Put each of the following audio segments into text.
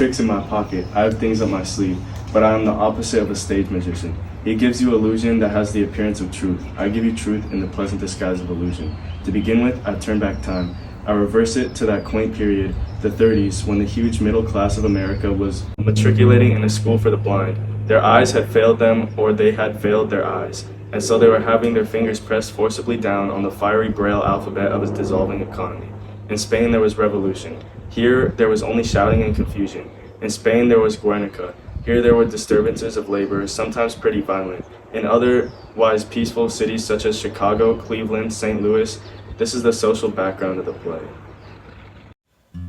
tricks in my pocket, I have things up my sleeve, but I am the opposite of a stage magician. He gives you illusion that has the appearance of truth. I give you truth in the pleasant disguise of illusion. To begin with, I turn back time. I reverse it to that quaint period, the 30s, when the huge middle class of America was matriculating in a school for the blind. Their eyes had failed them, or they had failed their eyes, and so they were having their fingers pressed forcibly down on the fiery braille alphabet of its dissolving economy. In Spain there was revolution. Here there was only shouting and confusion. In Spain there was Guernica. Here there were disturbances of labor, sometimes pretty violent. In otherwise peaceful cities such as Chicago, Cleveland, St. Louis, this is the social background of the play.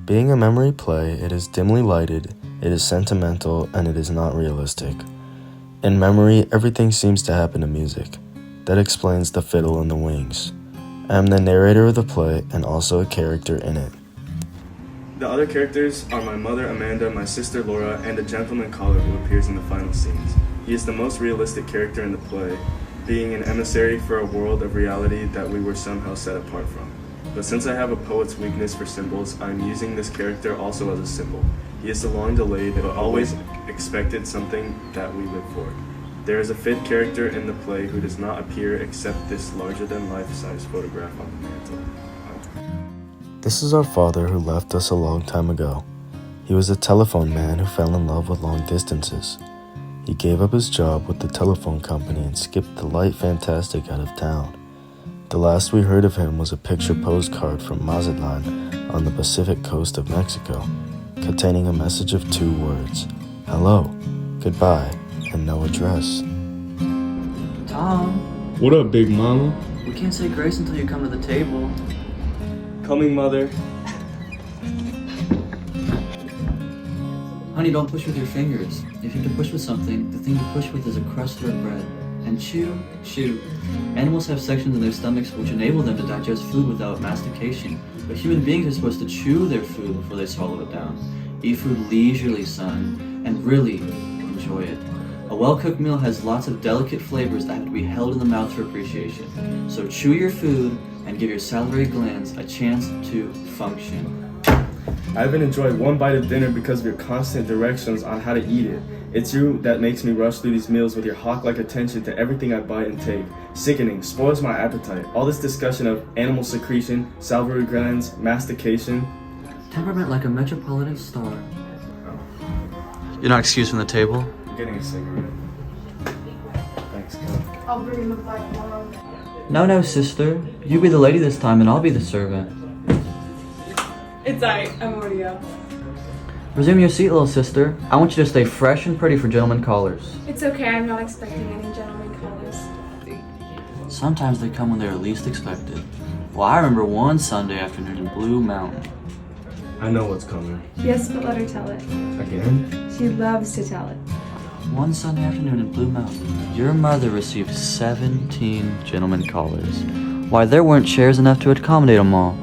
Being a memory play, it is dimly lighted, it is sentimental, and it is not realistic. In Memory, everything seems to happen to music. That explains the fiddle and the wings. I am the narrator of the play and also a character in it. The other characters are my mother Amanda, my sister Laura, and a gentleman caller who appears in the final scenes. He is the most realistic character in the play, being an emissary for a world of reality that we were somehow set apart from. But since I have a poet's weakness for symbols, I am using this character also as a symbol. He is the long-delayed but always expected something that we live for. There is a fifth character in the play who does not appear except this larger-than-life-size photograph on the mantle. This is our father who left us a long time ago. He was a telephone man who fell in love with long distances. He gave up his job with the telephone company and skipped the light fantastic out of town. The last we heard of him was a picture postcard from Mazatlan on the Pacific coast of Mexico, containing a message of 2 words: hello, goodbye, and no address. Tom, What up, big mama? we can't say grace until you come to the table. Coming, mother. Honey, don't push with your fingers. If you have to push with something, the thing to push with is a crust or a bread. And chew, chew. Animals have sections in their stomachs which enable them to digest food without mastication. But human beings are supposed to chew their food before they swallow it down. Eat food leisurely, son, and really enjoy it. A well-cooked meal has lots of delicate flavors that have to be held in the mouth for appreciation. So chew your food and give your salivary glands a chance to function. I haven't enjoyed one bite of dinner because of your constant directions on how to eat it. It's you that makes me rush through these meals with your hawk-like attention to everything I bite and take. Sickening, spoils my appetite. All this discussion of animal secretion, salivary glands, mastication. Temperament like a metropolitan star. You're not excused from the table? I'm getting a cigarette. Thanks, Kel. I'll bring him a black one. No, sister. You be the lady this time and I'll be the servant. It's alright, I'm already up. Resume your seat, little sister. I want you to stay fresh and pretty for gentlemen callers. It's okay, I'm not expecting any gentlemen callers. Sometimes they come when they're least expected. Well, I remember one Sunday afternoon in Blue Mountain. I know what's coming. Yes, but let her tell it. Again? She loves to tell it. One Sunday afternoon in Blue Mountain, your mother received 17 gentlemen callers. Why, there weren't chairs enough to accommodate them all.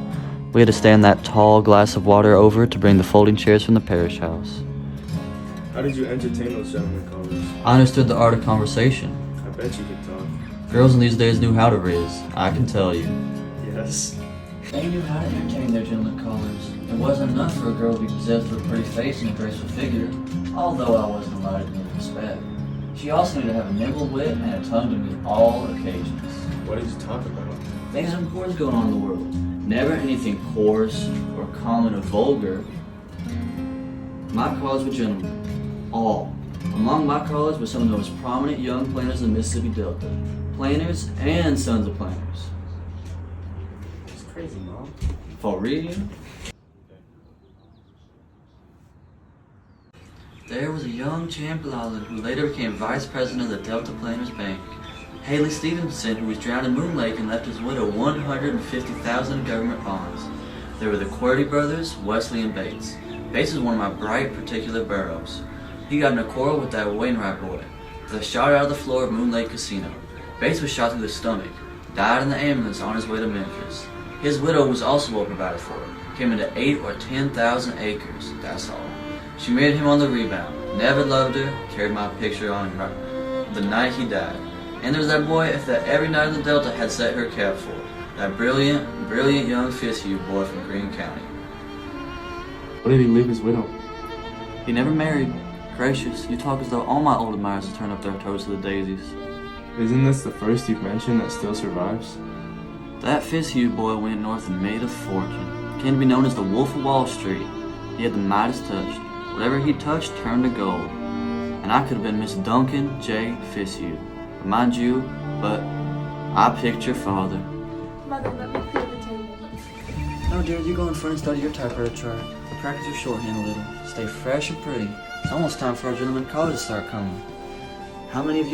We had to stand that tall glass of water over to bring the folding chairs from the parish house. How did you entertain those gentlemen callers? I understood the art of conversation. I bet you could talk. Girls in these days knew how to raise, I can tell you. Yes. They knew how to entertain their gentlemen callers. It wasn't enough for a girl to be possessed with a pretty face and a graceful figure, although I wasn't allowed to meet respect. She also needed to have a nimble wit and a tongue to meet all occasions. What did you talk about? Things and coarse going on in the world. Never anything coarse or common or vulgar. My callers were gentlemen. All. Among my callers were some of the most prominent young planters in the Mississippi Delta. Planters and sons of planters. It's crazy, Mom. For real? There was a young Champ Lawler who later became vice president of the Delta Planters Bank. Haley Stevenson, who was drowned in Moon Lake and left his widow $150,000 in government bonds. There were the Qwerty brothers, Wesley and Bates. Bates was one of my bright particular burros. He got in a quarrel with that Wainwright boy. They shot out of the floor of Moon Lake Casino. Bates was shot through the stomach, died in the ambulance on his way to Memphis. His widow was also well provided for. Came into 8 or 10,000 acres, that's all. She married him on the rebound. Never loved her, carried my picture on him the night he died. And there was that boy that every night in the Delta had set her cap for. That brilliant young Fitzhugh boy from Greene County. What did he leave his widow? He never married. Gracious, you talk as though all my old admirers have turned up their toes to the daisies. Isn't this the first you've mentioned that still survives? That Fitzhugh boy went north and made a fortune. Came to be known as the Wolf of Wall Street. He had the Midas touch. Whatever he touched turned to gold. And I could have been Miss Duncan J. Fitzhugh. But mind you, I picked your father. Mother, let me feel the table. No, dear, you go in front and study your typewriter chart. Practice your shorthand a little. Stay fresh and pretty. It's almost time for our gentlemen callers to start coming. How many do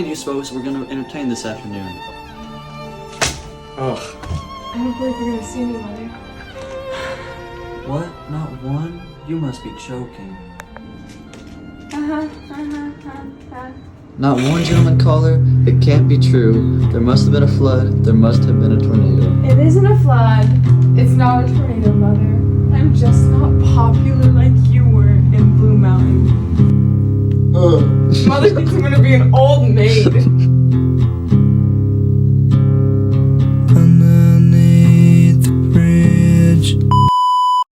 you suppose we're going to entertain this afternoon? Ugh. I don't believe you're gonna see me, Mother. What? Not one? You must be joking. Not one gentleman caller? It can't be true. There must have been a flood. There must have been a tornado. It isn't a flood. It's not a tornado, Mother. I'm just not popular like you were in Blue Mountain. Mother thinks I'm gonna be an old maid.